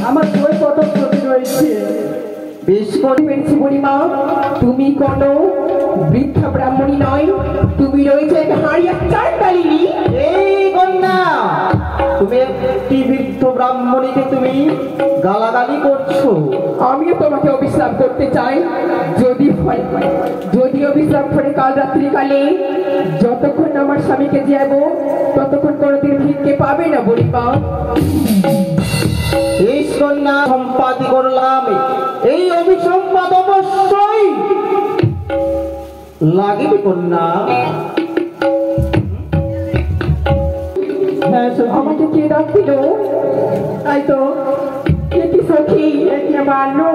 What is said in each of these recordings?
আমার বই কত ক্ষতি রয়েছে। বেশ করে পেরেছি বুড়িমা, তুমি কোনো বৃদ্ধা ব্রাহ্মণী নয়, তুমি রয়েছে এক হাড়িয়া চাঁদালিনী। এই কন্যা, তুমি একটি বৃদ্ধ ব্রাহ্মণীকে তুমি গালাগালি করছো। আমিও তোমাকে অবিশ্রাম করতে চাই, যদি অবিশ্রাম করে কাল রাত্রি কালে যতক্ষণ আমার স্বামীকে যাবো ততক্ষণ কোনোদিন ভিক্ষে পাবে না বুড়িমা। এই কন্যা সম্পাদি করলাম, এই অভিসম্পাদ অবশ্যই লাগিবে কন্যা। আমাকে কে ডাকছিল? তাই তো কি সখী, মানো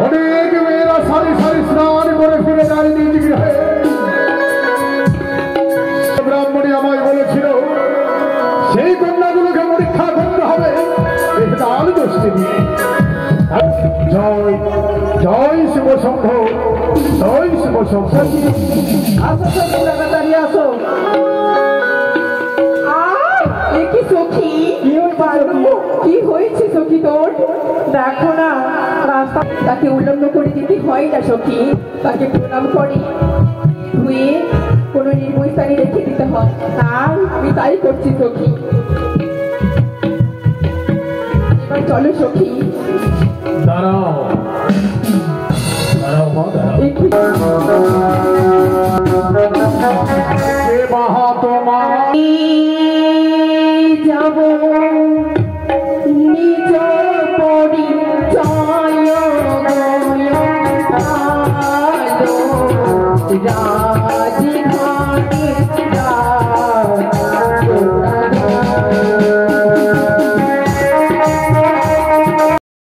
অনেক মেয়েরা সারি সারি স্নান করে ফিরে যায় নিজ গৃহে। ব্রাহ্মণী আমায় বলেছিল সেই কন্যাগুলোকে পরীক্ষা করতে হবে। জয় জয় শিব শম্ভ, জয় শিব শম্ভ। তাড়াতাড়ি আসো। কি সখী, কি হয়েছে সখী তোর? দেখো না রাস্তা, তাকে উল্লঙ্ঘ করে যেতে হয় না সখী, তাকে প্রণাম করে ধুয়ে কোনো নির্মল স্থানে রেখে দিতে হয়। আর আমি তাই করছি সখী। এবার চলো সখী। দাঁড়াও দাঁড়াও মা, দাঁড়াও।